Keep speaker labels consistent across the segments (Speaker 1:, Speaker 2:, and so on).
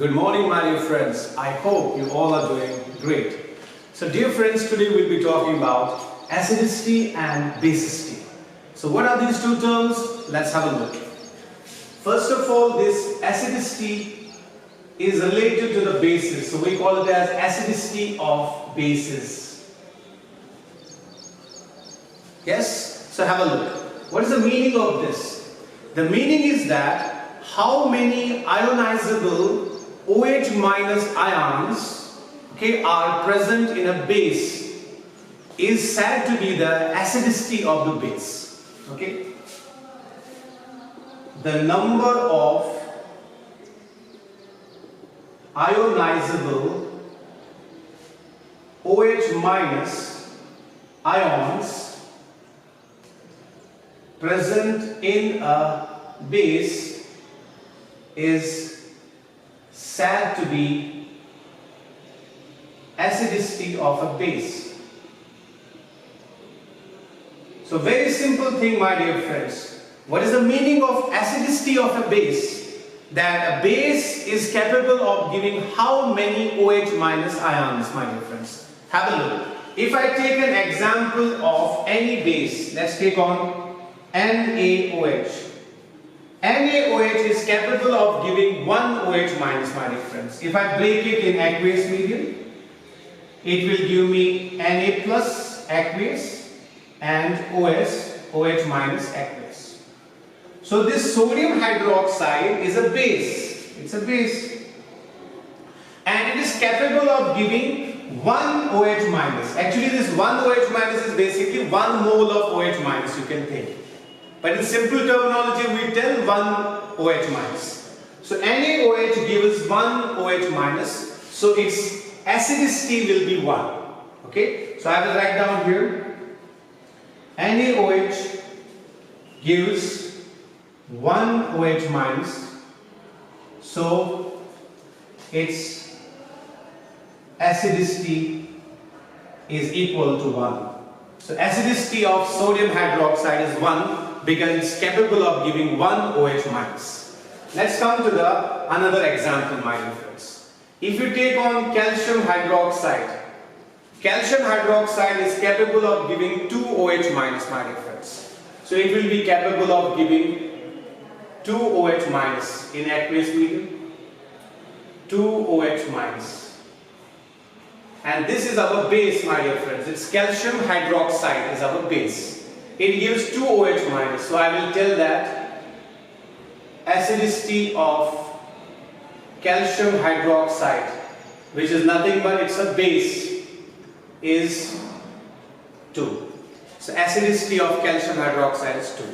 Speaker 1: Good morning, my dear friends. I hope you all are doing great. So dear friends, today we'll be talking about acidity and basicity. So what are these two terms? Let's have a look. First of all, this acidity is related to the bases. So we call it as acidity of bases. Yes? So have a look. What is the meaning of this? The meaning is that how many ionizable OH minus ions are present in a base is said to be the acidity of the base. The number of ionizable OH minus ions present in a base is said to be acidity of a base. So very simple thing, my dear friends. What is the meaning of acidity of a base? That a base is capable of giving how many OH minus ions, my dear friends? Have a look. If I take an example of any base, let's take on NaOH. NaOH is capable of giving 1 OH minus, my dear friends. If I break it in aqueous medium, it will give me Na plus aqueous and OH minus aqueous. So this sodium hydroxide is a base. It's a base. And it is capable of giving 1 OH minus. Actually this 1 OH minus is basically 1 mole of OH minus, you can think. But in simple terminology, we tell 1 OH minus. So NaOH gives 1 OH minus. So its acidity will be 1. So I will write down here. NaOH gives 1 OH minus. So its acidity is equal to 1. So acidity of sodium hydroxide is 1. Because it's capable of giving 1 OH minus. Let's come to another example, my dear friends. If you take on calcium hydroxide is capable of giving 2 OH minus, my dear friends. So it will be capable of giving 2 OH minus in aqueous medium, 2 OH minus. And this is our base, my dear friends. It's calcium hydroxide is our base. It gives 2 OH minus. So I will tell that acidity of calcium hydroxide, which is nothing but it's a base, is 2. So acidity of calcium hydroxide is 2.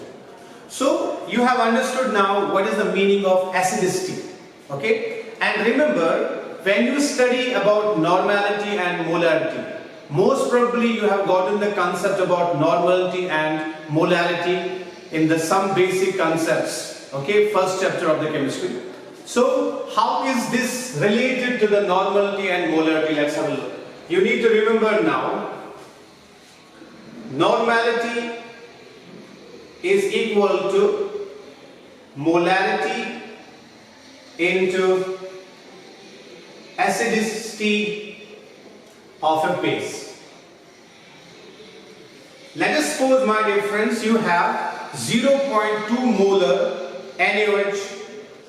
Speaker 1: So you have understood now what is the meaning of acidity. And remember, when you study about normality and molarity, most probably you have gotten the concept about normality and molarity in some basic concepts. First chapter of the chemistry. So how is this related to the normality and molarity? Let's have a look. You need to remember now, normality is equal to molarity into acidity of a base. Let us suppose, my dear friends, you have 0.2 molar NaOH,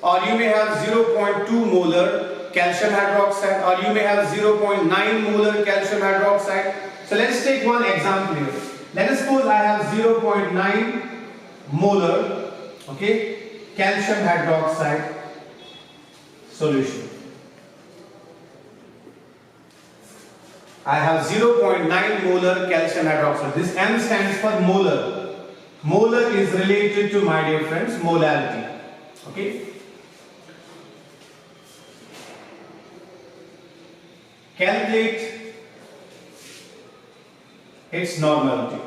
Speaker 1: or you may have 0.2 molar calcium hydroxide, or you may have 0.9 molar calcium hydroxide. So let's take one example here. Let us suppose I have 0.9 molar calcium hydroxide solution. I have 0.9 molar calcium hydroxide. This M stands for molar. Molar is related to, my dear friends, molarity. Calculate its normality.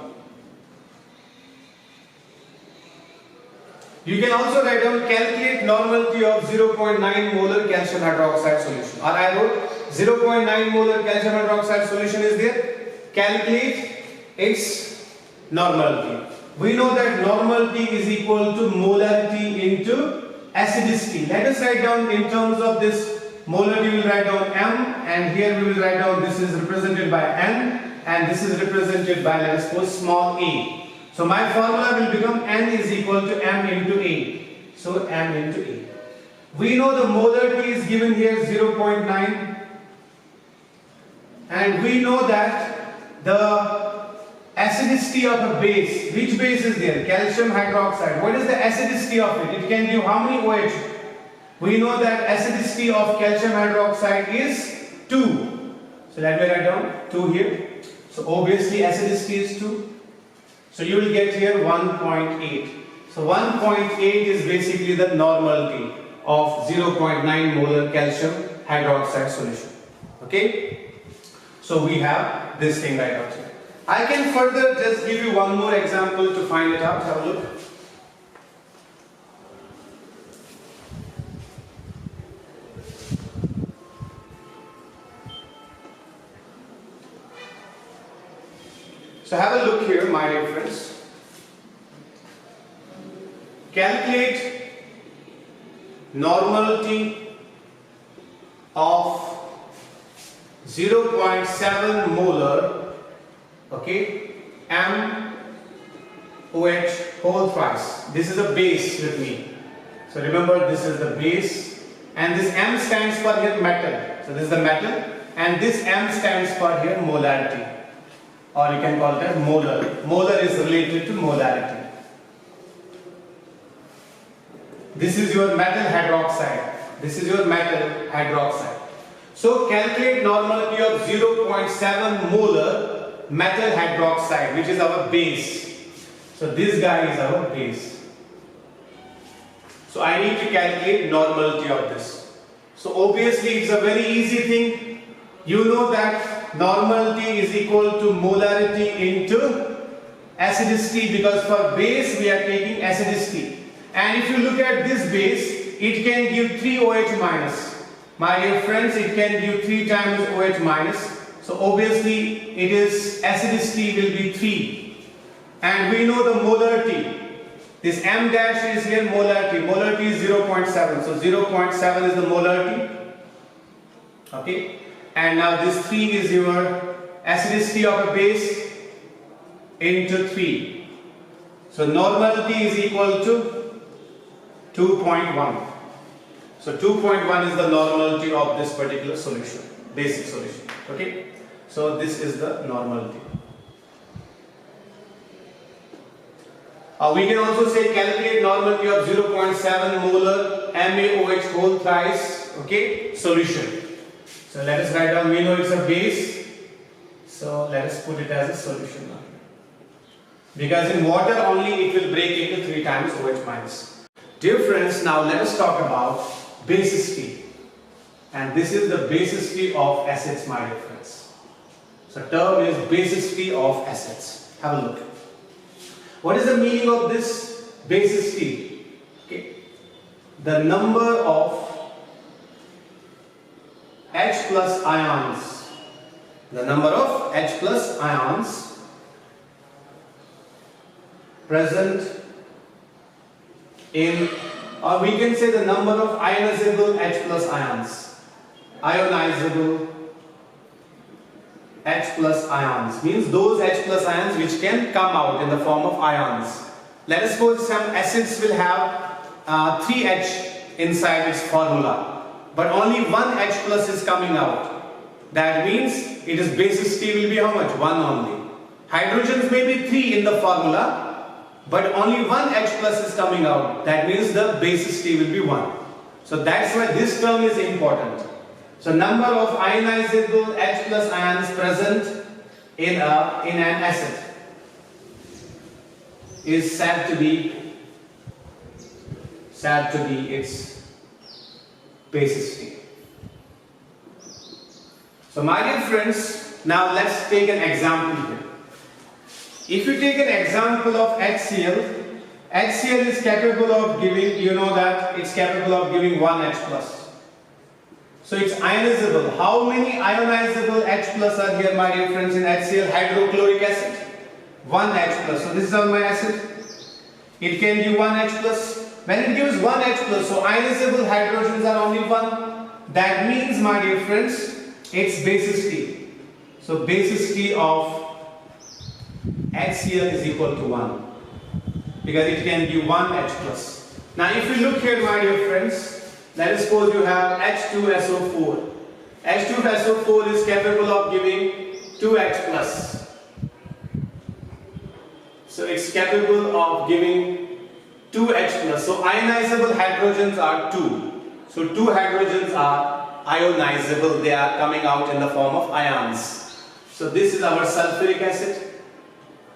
Speaker 1: You can also write down calculate normality of 0.9 molar calcium hydroxide solution. Or I wrote 0.9 molar calcium hydroxide solution is there. Calculate its normality. We know that normality is equal to molarity into acidity. Let us write down in terms of this molarity we will write down M, and here we will write down this is represented by N, and this is represented by, let us suppose, small a. So my formula will become N is equal to M into A. So M into A. We know the molarity is given here 0.9, and we know that the acidity of a base, which base is there? Calcium hydroxide. What is the acidity of it? It can give how many OH? We know that acidity of calcium hydroxide is 2. So let me write down 2 here. So obviously acidity is 2. So you will get here 1.8. So 1.8 is basically the normality of 0.9 molar calcium hydroxide solution. Okay? So we have this thing right out here. I can further just give you one more example to find it out. Have a look. So have a look here, my dear friends. Calculate normality of 0.7 molar, okay, MOH whole thrice. This is a base with me. So remember, this is the base, and this M stands for here metal. So this is the metal, and this M stands for here molarity, or you can call it as molar. Molar is related to molarity. This is your metal hydroxide. This is your metal hydroxide. So calculate normality of 0.7 molar metal hydroxide, which is our base. So this guy is our base. So I need to calculate normality of this. So obviously it's a very easy thing. You know that normality is equal to molarity into acidity, because for base we are taking acidity. And if you look at this base, it can give 3 OH minus. My dear friends, it can give 3 times OH minus. So obviously it is acidity will be 3. And we know the molarity. This M dash is here molarity. Molarity is 0.7. So 0.7 is the molarity. Okay. And now this 3 is your acidity of a base into 3. So normality is equal to 2.1. So 2.1 is the normality of this particular solution, basic solution. Okay. So this is the normality. We can also say calculate normality of 0.7 molar MaOH whole thrice, okay, solution. So let us write down, we know it's a base, so let us put it as a solution now. Because in water only it will break into 3 times OH minus. Dear friends, now let us talk about basicity. And this is the basicity of acids, my dear friends. So term is basicity of acids. Have a look. What is the meaning of this basicity? Okay. The number of H plus ions. The number of H plus ions present in, or we can say the number of ionizable H plus ions. Ionizable H plus ions means those H plus ions which can come out in the form of ions. Let us suppose some acids will have 3H inside its formula, but only 1 H plus is coming out. That means its basicity will be how much? 1 only. Hydrogens may be 3 in the formula, but only 1 H plus is coming out. That means the basicity will be 1. So that's why this term is important. So number of ionizable H plus ions present in an acid is said to be its basicity. So my dear friends, now let's take an example here. If you take an example of HCl, HCl is capable of giving, you know that it's capable of giving 1 H plus. So it's ionizable. How many ionizable H plus are here, my dear friends, in HCl? Hydrochloric acid. 1 H plus. So this is my acid. It can give 1 H plus. When it gives 1 H plus, so ionizable hydrogens are only 1. that means, my dear friends, its basis T. So basis T of HCl is equal to 1 because it can be 1 H plus. Now if you look here, my dear friends, let us suppose you have H2SO4. H2SO4 is capable of giving 2H plus. So it's capable of giving 2H plus. So ionizable hydrogens are 2. So 2 hydrogens are ionizable. They are coming out in the form of ions. So this is our sulfuric acid.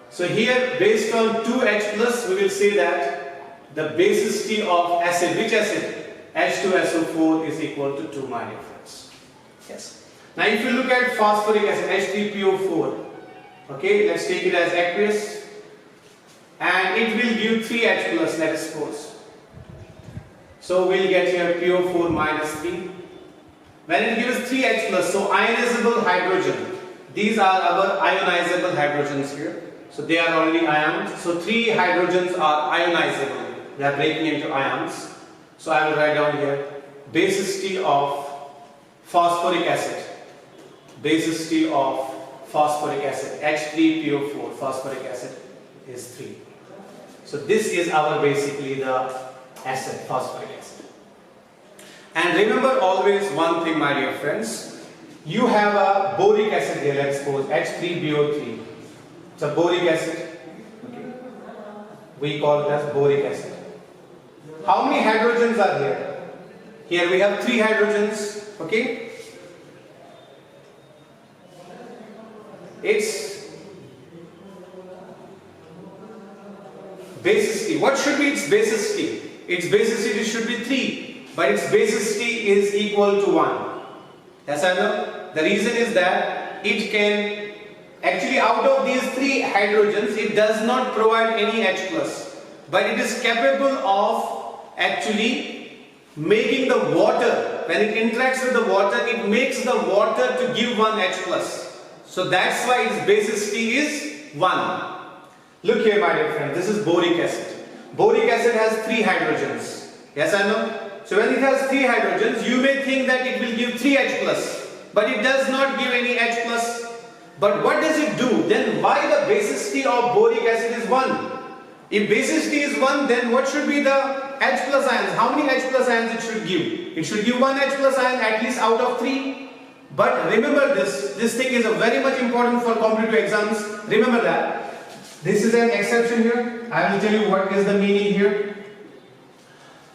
Speaker 1: So here, based on 2H plus, we will say that the basis T of acid, which acid? H2SO4 is equal to 2, my dear friends. Yes. Now if you look at phosphoric acid, H3PO4, okay, let's take it as aqueous, and it will give 3H plus, let us suppose. So we'll get here PO4 minus 3. When it gives 3H plus, so ionizable hydrogen, these are our ionizable hydrogens here. So they are already ions. So 3 hydrogens are ionizable. They are breaking into ions. So I will write down here basis T of phosphoric acid. Basis T of phosphoric acid. H3PO4 phosphoric acid is 3. So this is our basically the acid, phosphoric acid. And remember always one thing, my dear friends. You have a boric acid here, let's suppose H3BO3. It's a boric acid. Okay. We call it as boric acid. How many hydrogens are here? Here we have 3 hydrogens. Okay. Its basis T. What should be its basis T? Its basis T should be 3, but its basis T is equal to 1. Yes or no? The reason is that it can actually, out of these 3 hydrogens, it does not provide any H plus, but it is capable of actually making the water, when it interacts with the water, it makes the water to give 1 H plus. So that's why its basis T is 1. Look here, my dear friend, this is boric acid. Boric acid has 3 hydrogens. Yes or no? So when it has 3 hydrogens, you may think that it will give 3 H plus, but it does not give any H plus. But what does it do? Then why the basis T of boric acid is 1? If basis T is 1, then what should be the H plus ions? How many H plus ions it should give? It should give 1 H plus ion at least out of 3. But remember this thing is very much important for competitive exams. Remember that. This is an exception here. I will tell you what is the meaning here.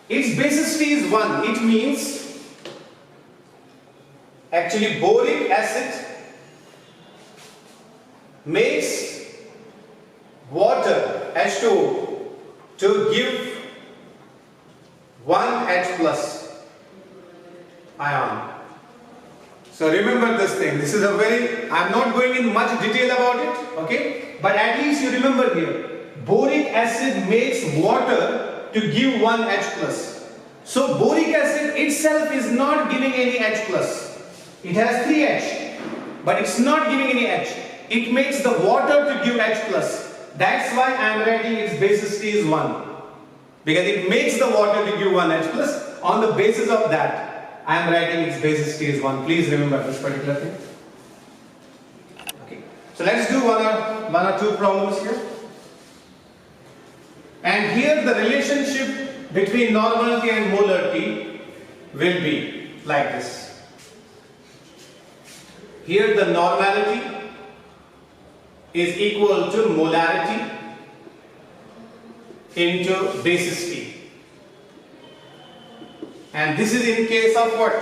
Speaker 1: Its basis T is 1. It means actually boric acid makes water H2O to give 1 H plus ion. So remember this thing. This is a very, I am not going in much detail about it, okay? But at least you remember here, boric acid makes water to give 1 H plus. So boric acid itself is not giving any H plus. It has 3 H, but it's not giving any H. It makes the water to give H plus. That's why I am writing its basis T is 1. Because it makes the water to give 1 H plus. On the basis of that, I am writing its basis T is 1. Please remember this particular thing. Okay. So let's do one or two problems here. And here the relationship between normality and molarity will be like this. Here the normality is equal to molarity into basis T. And this is in case of what?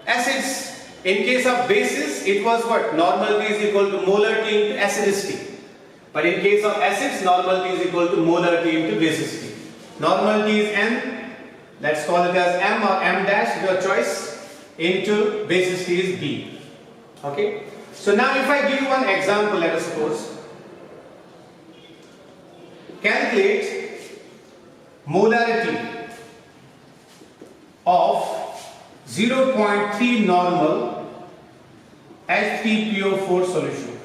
Speaker 1: Acids. In case of bases, it was what? Normality is equal to molarity into acidity. But in case of acids, normality is equal to molarity into basicity. Normality is M, let's call it as M or M dash, your choice, into basicity is B. Okay? So now if I give you one example, let us suppose, calculate molarity of 0.3 normal H3PO4 solution.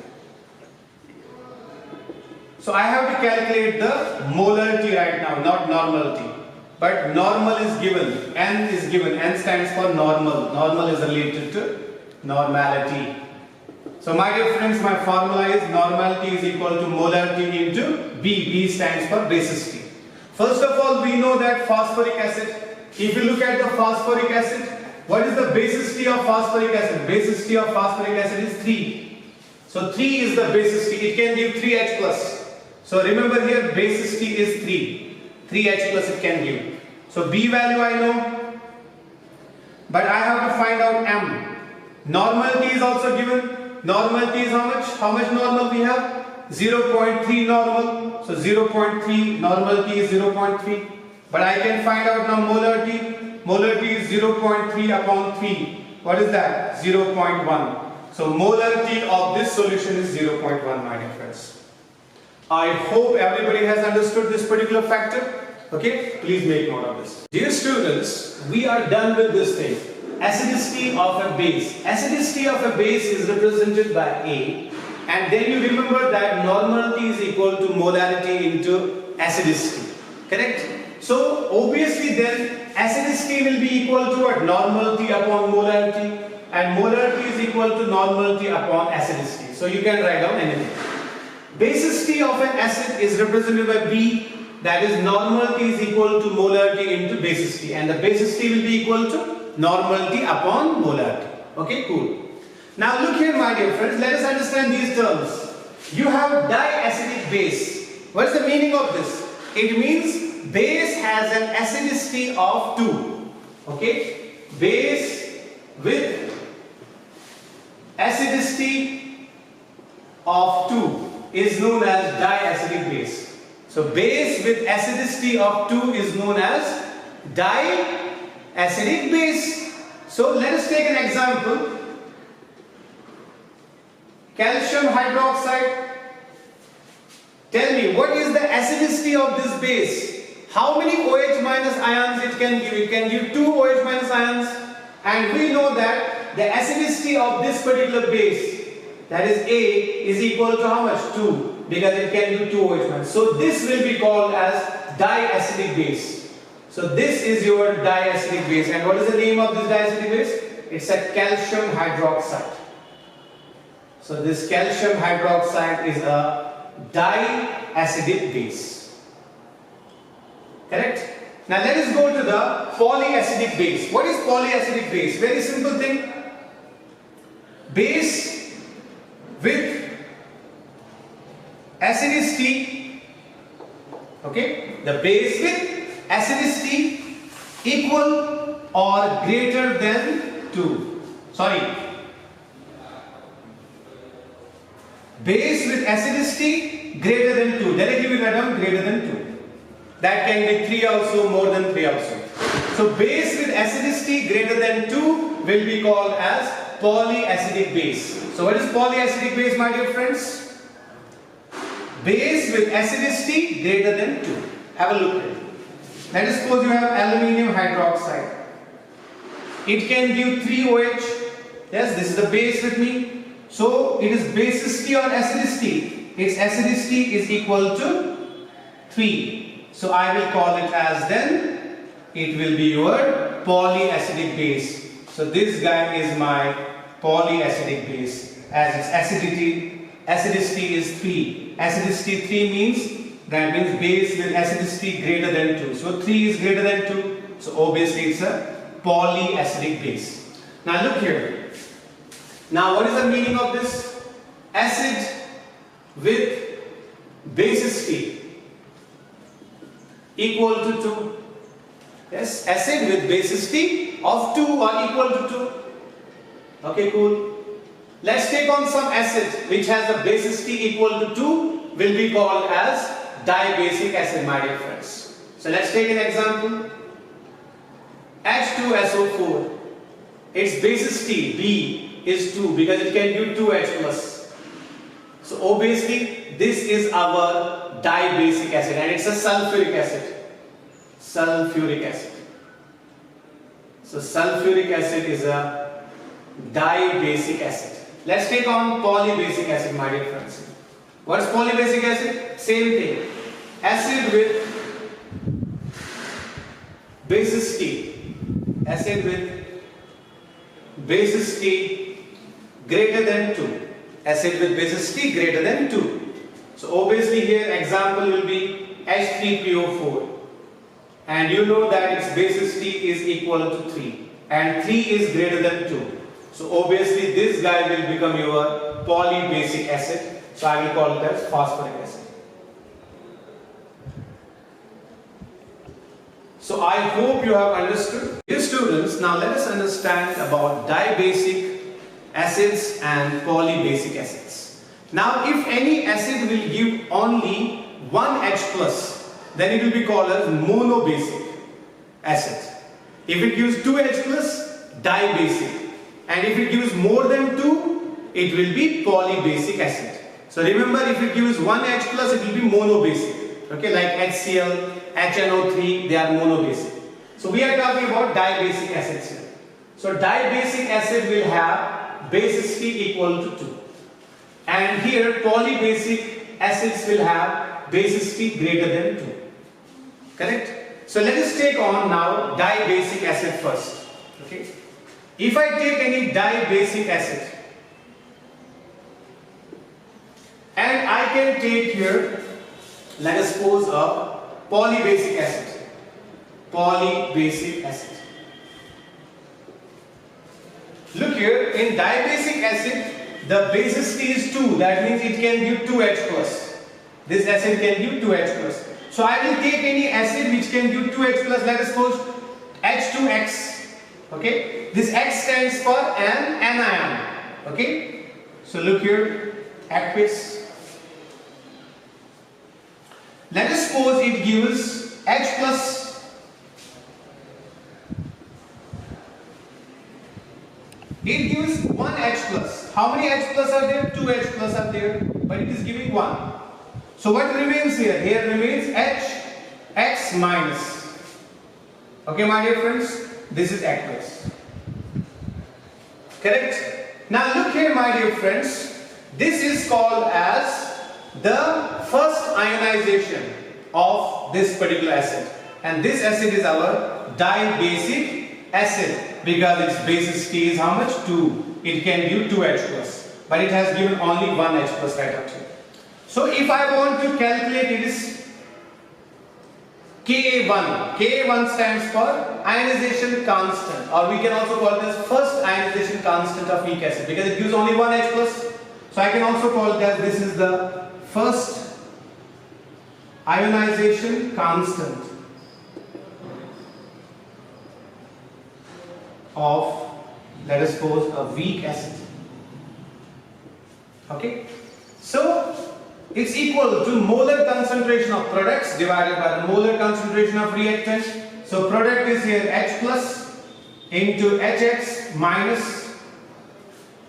Speaker 1: So I have to calculate the molarity right now, not normality. but normal is given, N is given, N stands for normal. Normal is related to normality. So my dear friends, my formula is normality is equal to molarity into B. B stands for basicity. First of all, we know that phosphoric acid, if you look at the phosphoric acid, what is the basicity of phosphoric acid? Basicity of phosphoric acid is 3. So 3 is the basicity. It can give 3H plus. So remember here, basicity is 3. 3H plus it can give. So B value I know, but I have to find out M. Normality is also given. Normality is how much? How much normal we have? 0.3 normal. So 0.3, normality is 0.3. But I can find out now molarity. Molarity is 0.3 upon 3. What is that? 0.1. So molarity of this solution is 0.1, my dear friends. I hope everybody has understood this particular factor. Okay, please make note of this. Dear students, we are done with this thing. Acidity of a base. Acidity of a base is represented by A, and then you remember that normality is equal to molarity into acidity. Correct? So obviously then acidity will be equal to what? Normality upon molarity, and molarity is equal to normality upon acidity. So you can write down anything. Basicity of an acid is represented by B, that is normality is equal to molarity into basicity, and the basicity will be equal to normality upon molarity. Okay, cool. Now look here, my dear friends, let us understand these terms. You have diacidic base. What is the meaning of this? It means base has an acidity of 2. Okay, base with acidity of 2 is known as diacidic base. So base with acidity of 2 is known as diacidic base. So let us take an example. Calcium hydroxide. Tell me, what is the acidity of this base? How many OH minus ions it can give? It can give 2 OH minus ions, and we know that the acidity of this particular base, that is A, is equal to how much? 2, because it can give 2 OH minus. So this will be called as diacidic base. So this is your diacidic base, and what is the name of this diacidic base? It's a calcium hydroxide. So this calcium hydroxide is a diacidic base. Correct? Now let us go to the polyacidic base. What is polyacidic base? Very simple thing. Base with acidity. Okay? The base with acidity equal or greater than 2. Sorry. Base with acidity greater than 2. Directly we write down greater than 2. That can be 3 also, more than 3 also. So base with acidity greater than 2 will be called as polyacidic base. So what is polyacidic base, my dear friends? Base with acidity greater than 2. Have a look at it. Let us suppose you have aluminium hydroxide. It can give 3 OH. Yes, this is the base with me. So it is basicity or acidity. Its acidity is equal to 3. So I will call it as then, it will be your polyacidic base. So this guy is my polyacidic base, as its acidity is 3. Acidity 3 means, that means base with acidity greater than 2. So 3 is greater than 2. So obviously it's a polyacidic base. Now look here. Now what is the meaning of this? Acid with basicity equal to 2. Yes, acid with basicity of 2 or equal to 2. Okay, cool. Let's take on some acid which has a basicity equal to 2, will be called as dibasic acid, my dear friends. So let's take an example. H2SO4. Its basicity B is 2 because it can give 2H plus. So obviously this is our dibasic acid, and it's a sulfuric acid. Sulfuric acid. So sulfuric acid is a dibasic acid. Let's take on polybasic acid, my dear friends. What is polybasic acid? Same thing. Acid with basis T, acid with basis T greater than 2, acid with basis T greater than 2. So obviously here example will be H3PO4, and you know that its basis T is equal to 3 and 3 is greater than 2. So obviously this guy will become your polybasic acid. So I will call it as phosphoric acid. So I hope you have understood. Dear students, now let us understand about dibasic acids and polybasic acids. Now if any acid will give only one H plus, then it will be called as monobasic acid. If it gives 2 H plus, dibasic. And if it gives more than 2, it will be polybasic acid. So remember, if it gives 1 H plus, it will be monobasic. Okay, like HCl, HNO3, they are monobasic. So we are talking about dibasic acids here. So dibasic acid will have basis T equal to 2. And here polybasic acids will have basis T greater than 2. Correct? So let us take on now dibasic acid first. Okay. If I take any dibasic acid, and I can take here, let us suppose a polybasic acid. Polybasic acid. Look here, in dibasic acid, the basis T is 2. That means it can give 2H plus. This acid can give 2H plus. So I will take any acid which can give 2H plus. Let us suppose H2X. Okay, this X stands for an anion. Okay, so look here, aqueous. Let us suppose it gives H plus. It gives 1 H plus. How many H plus are there? 2 H plus are there, but it is giving 1. So what remains here? Here remains HX minus. Okay, my dear friends, this is aqueous. Correct? Now look here, my dear friends. This is called as the first ionization of this particular acid. And this acid is our dibasic acid because its basis T is how much? 2. It can give 2H plus. But it has given only 1 H plus right up here. So if I want to calculate it is Ka1. Ka1 stands for ionization constant, or we can also call it as first ionization constant of weak acid because it gives only 1 H plus. So I can also call it as this is the first ionization constant of, let us suppose, a weak acid. Okay, so it's equal to molar concentration of products divided by the molar concentration of reactant. So product is here H plus into HX minus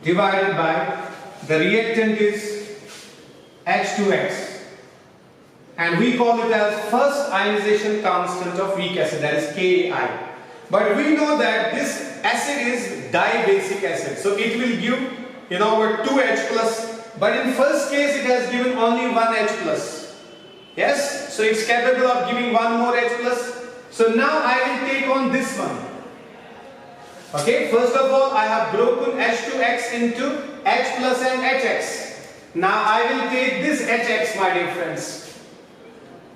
Speaker 1: divided by the reactant is H2X, and we call it as first ionization constant of weak acid, that is Ki. But we know that this acid is dibasic acid, so it will give over 2H plus. But in first case it has given only 1 H plus. Yes, so it's capable of giving 1 more H plus. So now I will take on this one. Okay, first of all I have broken H2X into H plus and HX. Now I will take this HX, my dear friends.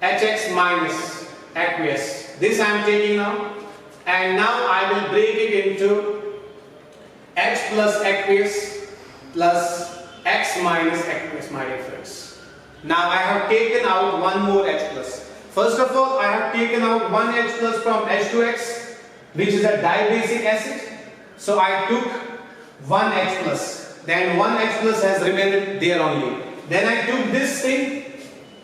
Speaker 1: HX minus aqueous. This I am taking now. And now I will break it into H plus aqueous plus X minus aqueous, my dear friends. Now I have taken out 1 more H plus. First of all, I have taken out 1 H plus from H2X, which is a dibasic acid. So I took 1 H plus. Then 1 H plus has remained there only. Then I took this thing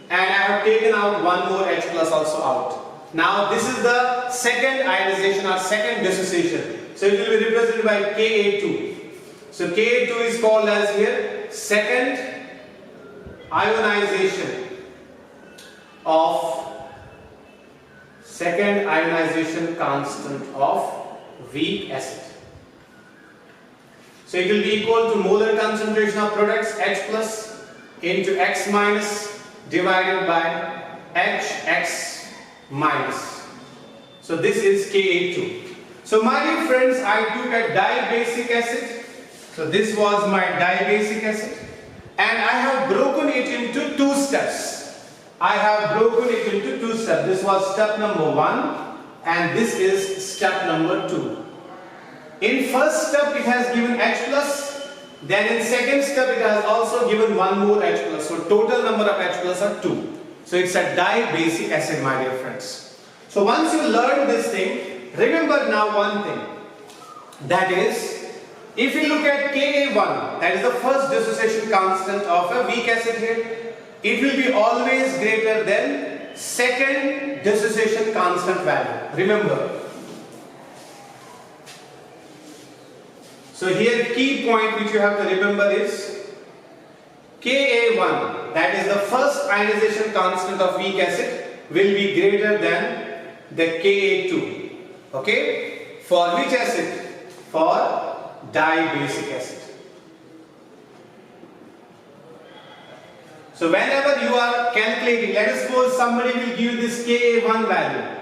Speaker 1: and I have taken out 1 more H plus also out. Now this is the second ionization or second dissociation. So it will be represented by Ka2. So Ka2 is called as here second ionization constant of weak acid. So it will be equal to molar concentration of products H plus into X minus divided by HX minus. So this is Ka2. So my dear friends, I took a dibasic acid. So this was my dibasic acid, and I have broken it into two steps. I have broken it into two steps. This was step number 1 and this is step number 2. In first step it has given H plus, then in second step it has also given one more H plus. So total number of H plus are 2. So it's a dibasic acid, my dear friends. So once you learn this thing, remember now one thing. That is, if you look at Ka1, that is the first dissociation constant of a weak acid here, it will be always greater than second dissociation constant value. Remember. So here key point which you have to remember is Ka1, that is the first ionization constant of weak acid, will be greater than the Ka2. Okay? For which acid? For dibasic acid. So whenever you are calculating, let us suppose somebody will give this Ka1 value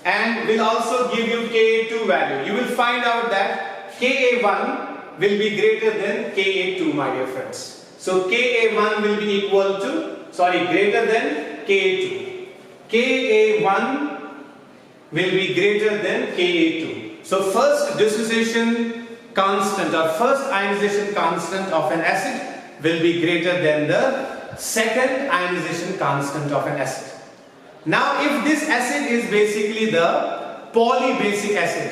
Speaker 1: and will also give you Ka2 value. You will find out that Ka1 will be greater than Ka2, my dear friends. So Ka1 will be equal to, greater than Ka2. Ka1 will be greater than Ka2. So first dissociation constant or first ionization constant of an acid will be greater than the second ionization constant of an acid. Now if this acid is basically the polybasic acid,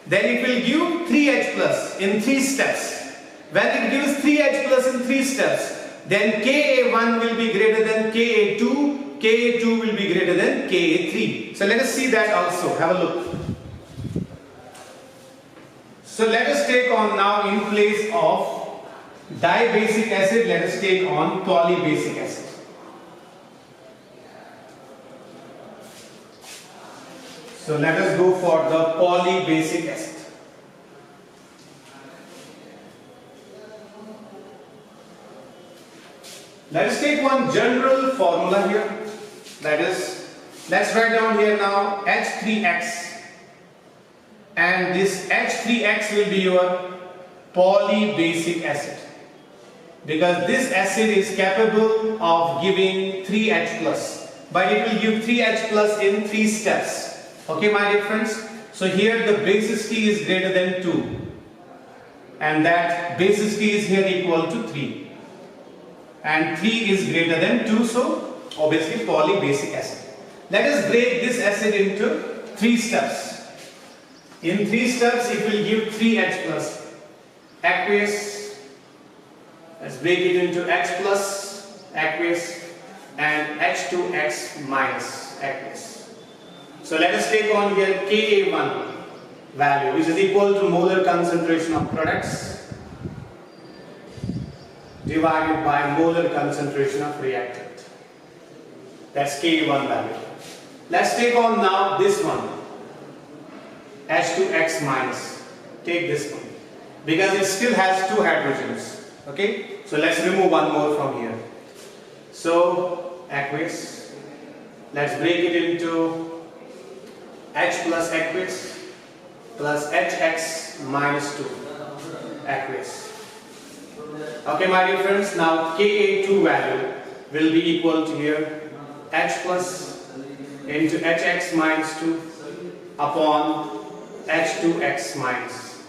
Speaker 1: then it will give 3H plus in 3 steps. When it gives 3H plus in 3 steps, then Ka1 will be greater than Ka2, Ka2 will be greater than Ka3. So let us see that also. Have a look. So let us take on now, in place of dibasic acid, let us take on polybasic acid. So let us go for the polybasic acid. Let us take one general formula here. That is, let's write down here now H3X. And this H3X will be your polybasic acid, because this acid is capable of giving 3H plus, but it will give 3H plus in 3 steps. Okay, my dear friends. So here the basicity is greater than 2, and that basicity is here equal to 3, and 3 is greater than 2, so obviously polybasic acid. Let us break this acid into 3 steps. In 3 steps it will give 3H plus, aqueous, let's break it into H plus, aqueous, and H2X minus, aqueous. So let us take on here Ka1 value, which is equal to molar concentration of products divided by molar concentration of reactant. That's Ka1 value. Let's take on now this one, H2X minus. Take this one, because it still has 2 hydrogens. Okay, so let's remove one more from here. So aqueous, let's break it into H plus aqueous plus HX minus 2 aqueous. Okay, my dear friends, now Ka2 value will be equal to here H plus into HX minus 2 upon H2X minus.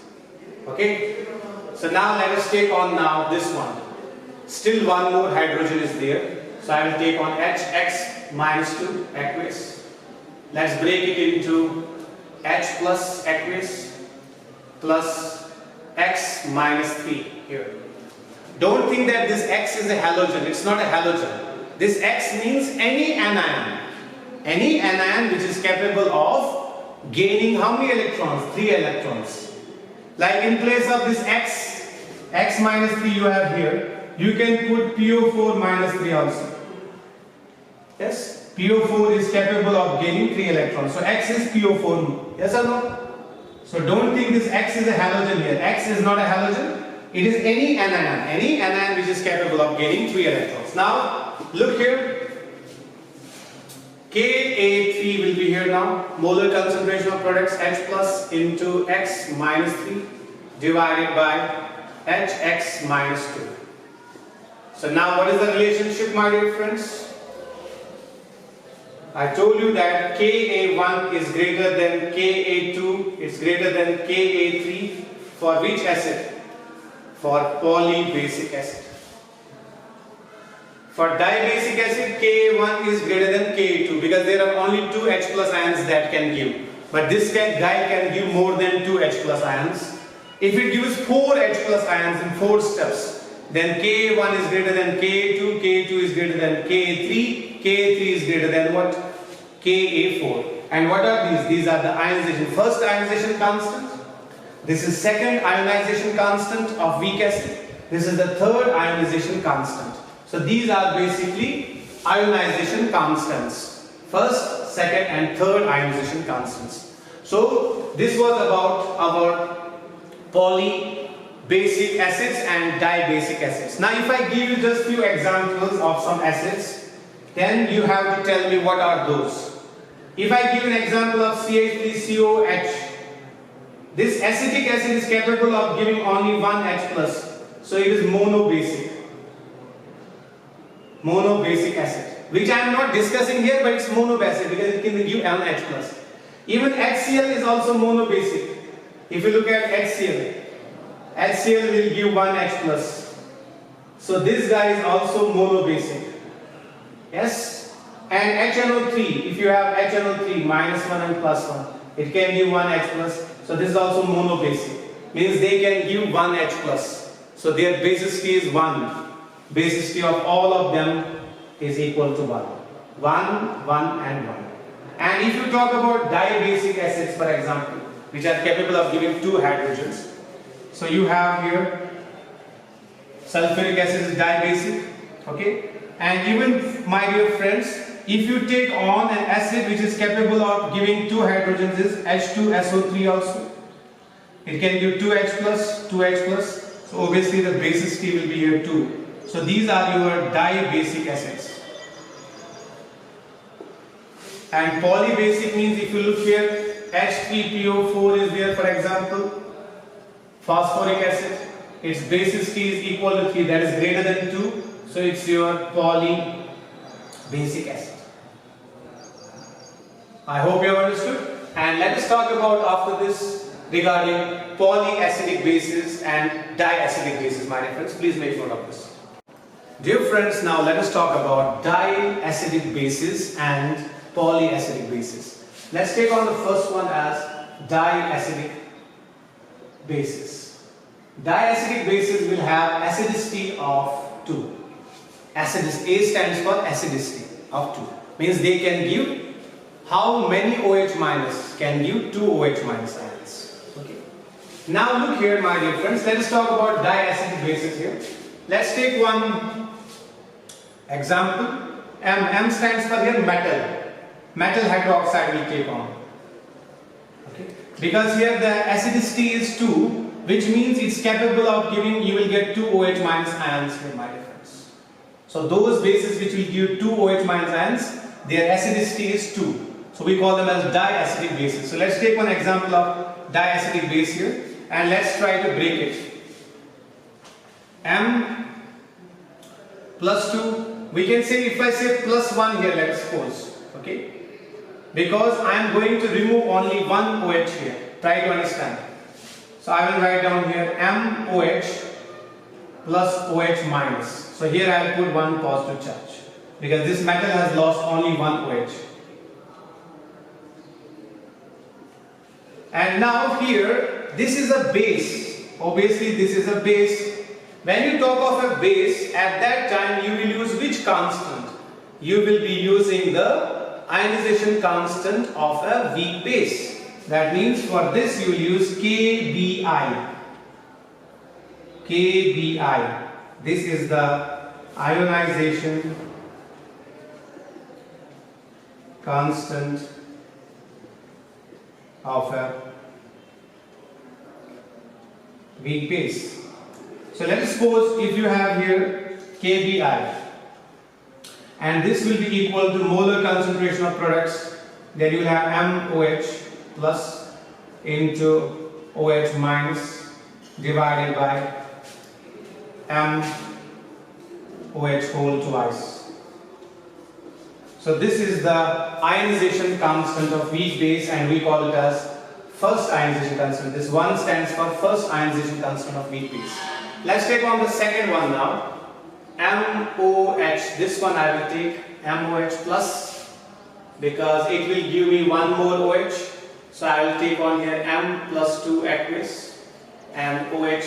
Speaker 1: Okay, so now let us take on now this one. Still one more hydrogen is there, so I will take on HX minus 2 aqueous. Let's break it into H plus aqueous plus X minus 3 here. Don't think that this X is a halogen. It's not a halogen. This X means any anion. Any anion which is capable of gaining how many electrons? 3 electrons. Like in place of this X minus 3 you have here, you can put PO4 minus 3 also. Yes, PO4 is capable of gaining 3 electrons. So X is PO4. Yes or no? So don't think this X is a halogen here. X is not a halogen. It is any anion which is capable of gaining 3 electrons. Now look here. Ka3 will be here now. Molar concentration of products H plus into X minus 3 divided by Hx minus 2. So now what is the relationship, my dear friends? I told you that Ka1 is greater than Ka2, it's greater than Ka3 for which acid? For polybasic acid. For dibasic acid, Ka1 is greater than Ka2 because there are only 2 H plus ions that can give. But this guy can give more than 2 H plus ions. If it gives 4 H plus ions in 4 steps, then Ka1 is greater than Ka2, Ka2 is greater than Ka3, Ka3 is greater than what? Ka4. And what are these? These are the ionization. First ionization constant. This is second ionization constant of weak acid. This is the third ionization constant. So these are basically ionization constants. First, second and third ionization constants. So this was about our polybasic acids and dibasic acids. Now if I give you just few examples of some acids, then you have to tell me what are those. If I give an example of CH3COH, this acetic acid is capable of giving only one H plus. So it is monobasic. Monobasic acid, which I am not discussing here, but it's monobasic because it can give an H plus. Even HCl is also monobasic. If you look at HCl, HCl will give one H plus. So this guy is also monobasic. Yes? And HNO3, if you have HNO3 minus 1 and plus 1, it can give one H plus. So this is also monobasic. Means they can give one H plus. So their basicity is 1. Basicity of all of them is equal to 1. 1, 1 and 1. And if you talk about dibasic acids, for example, which are capable of giving 2 hydrogens. So you have here sulfuric acid is dibasic. Okay. And even, my dear friends, if you take on an acid which is capable of giving 2 hydrogens is H2SO3 also. It can give 2H plus, 2H plus. So obviously the basicity will be here 2. So these are your dibasic acids. And polybasic means if you look here, H3PO4 is there, for example. Phosphoric acid, its basicity is equal to 3, that is greater than 2. So it's your polybasic acid. I hope you have understood. And let us talk about after this regarding polyacidic bases and diacidic bases, my dear friends. Please make note of this. Dear friends, now let us talk about diacidic bases and polyacidic bases. Let's take on the first one as diacidic bases. Diacidic bases will have acidity of 2. Acidity, A stands for acidity of 2. Means they can give how many OH minus? Can give 2 OH minus ions. Okay. Now look here, my dear friends, let us talk about diacidic bases here. Let's take one example. M stands for here metal. Metal hydroxide will take on. Okay. Because here the acidity is 2, which means it's capable of giving, you will get 2 OH minus ions here, my dear friends. So those bases which will give 2 OH minus ions, their acidity is 2. So we call them as diacidic bases. So let's take one example of diacidic base here and let's try to break it. M plus 2, we can say, if I say plus 1 here, let's suppose, okay, because I am going to remove only one OH here. Try to understand. So I will write down here MOH plus OH minus. So here I will put one positive charge because this metal has lost only one OH. And now here, this is a base. Obviously this is a base. When you talk of a base, at that time you will use which constant? You will be using the ionization constant of a weak base. That means for this you will use KBI. KBI. This is the ionization constant of a weak base. So let us suppose if you have here KBI. and this will be equal to molar concentration of products. Then you will have MOH plus into OH minus divided by MOH whole twice. So this is the ionization constant of weak base, and we call it as first ionization constant. This one stands for first ionization constant of weak base. Let's take on the second one now. MOH, this one I will take MOH plus, because it will give me one more OH. So I will take on here M plus 2 aqueous and OH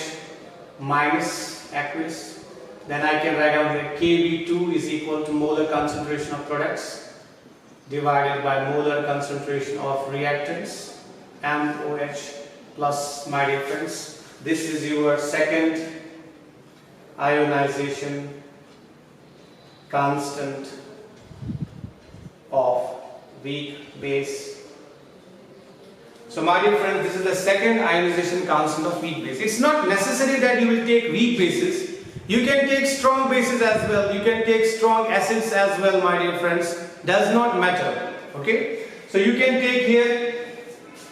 Speaker 1: minus aqueous. Then I can write down here Kb2 is equal to molar concentration of products divided by molar concentration of reactants, MOH plus, my dear friends. This is your second ionization constant of weak base. So my dear friends, this is the second ionization constant of weak base. It's not necessary that you will take weak bases. You can take strong bases as well. You can take strong acids as well, my dear friends. Does not matter. Okay? So you can take here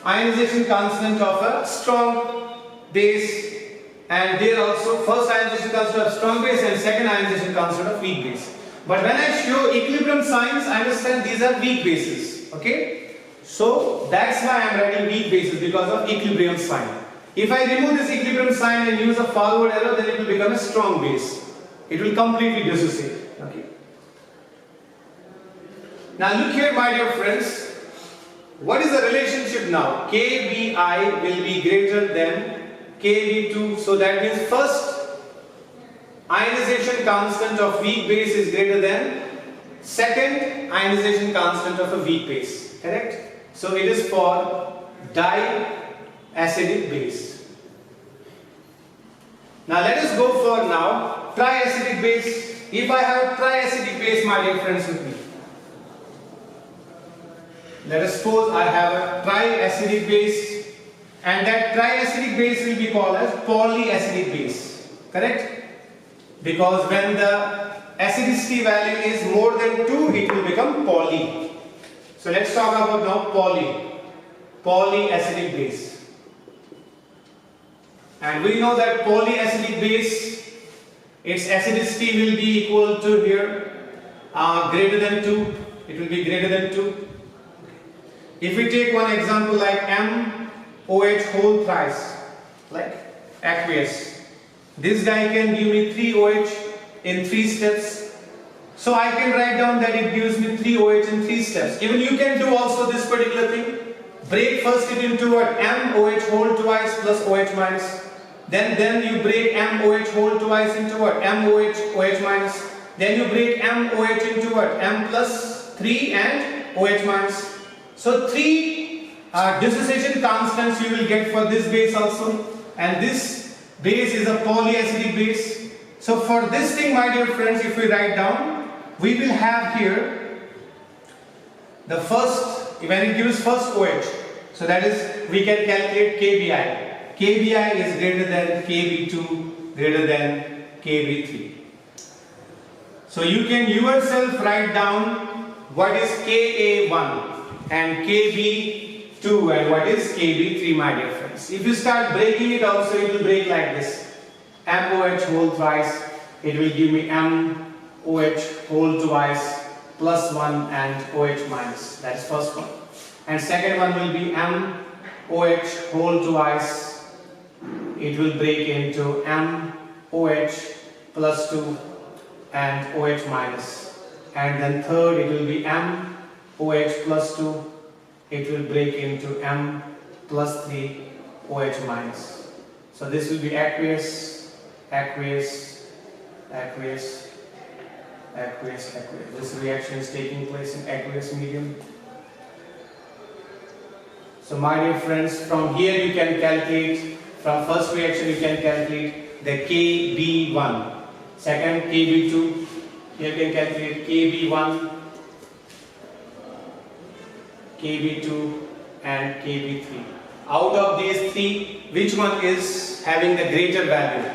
Speaker 1: ionization constant of a strong base, and there also first ionization constant of strong base and second ionization constant of weak base. But when I show equilibrium signs, I understand these are weak bases. Okay? So that's why I am writing weak bases, because of equilibrium sign. If I remove this equilibrium sign and use a forward arrow, then it will become a strong base. It will completely dissociate. Okay? Now look here, my dear friends. What is the relationship now? Kbi will be greater than Kb2. So that means first ionization constant of weak base is greater than second ionization constant of a weak base. Correct? So it is for diacidic base. Now let us go for now triacidic base. If I have triacidic base, my dear friends, with me. Let us suppose I have a triacidic base, and that triacidic base will be called as polyacidic base. Correct? Because when the acidity value is more than 2, it will become poly. So let's talk about now polyacidic base. And we know that polyacidic base, its acidity will be equal to here greater than 2. It will be greater than 2. If we take one example like MOH whole thrice, like aqueous, this guy can give me 3 OH in 3 steps. So I can write down that it gives me 3 OH in 3 steps. Even you can do also this particular thing. Break first it into what? MOH whole twice plus OH minus. Then you break MOH whole twice into what? MOH OH minus. Then you break MOH into what? M plus 3 and OH minus. So 3 dissociation constants you will get for this base also, and this base is a polyacidic base. So for this thing, my dear friends, if we write down, we will have here the first, when it gives first OH, so that is, we can calculate KBI. KBI is greater than KB2, greater than KB3. So you can yourself write down what is Ka1 and Kb2 and what is Kb3, my dear friends. If you start breaking it also, it will break like this. MOH whole twice, it will give me MOH whole twice plus 1 and OH minus. That is first one. And second one will be MOH whole twice. It will break into MOH plus 2 and OH minus. And then third, it will be MOH plus 2. It will break into M plus 3 OH minus. So this will be aqueous, aqueous, aqueous, aqueous, aqueous. This reaction is taking place in aqueous medium. So my dear friends, from here you can calculate, from first reaction you can calculate the Kb1, second Kb2, here you can calculate Kb1, Kb2 and Kb3. Out of these 3, which one is having the greater value?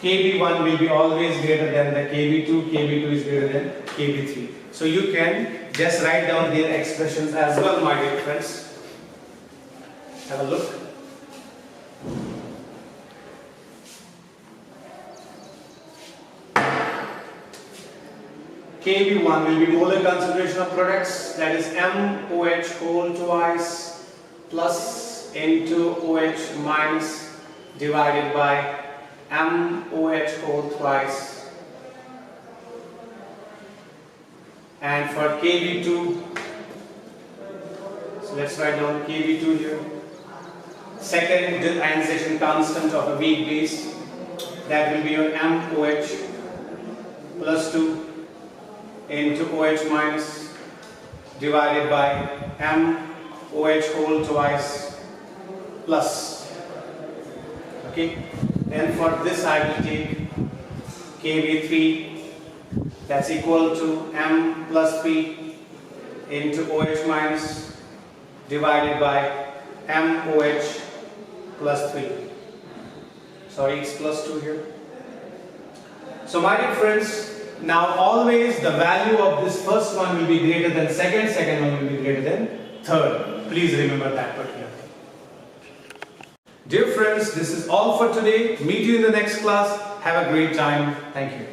Speaker 1: Kb1 will be always greater than the Kb2, Kb2 is greater than Kb3. So you can just write down their expressions as well, my dear friends. Have a look. Kb1 will be molar concentration of products, that is MOH whole twice plus into OH minus divided by MOH whole twice. And for Kb2, so let's write down Kb2 here. Second ionization constant of a weak base, that will be your MOH plus 2 into OH minus divided by MOH whole twice plus. Okay, then for this I will take Kb3, that's equal to M plus P into OH minus divided by MOH plus 3. Sorry, it's plus 2 here. So my dear friends, now always the value of this first one will be greater than second one will be greater than third. Please remember that particular thing. Dear friends, this is all for today. Meet you in the next class. Have a great time. Thank you.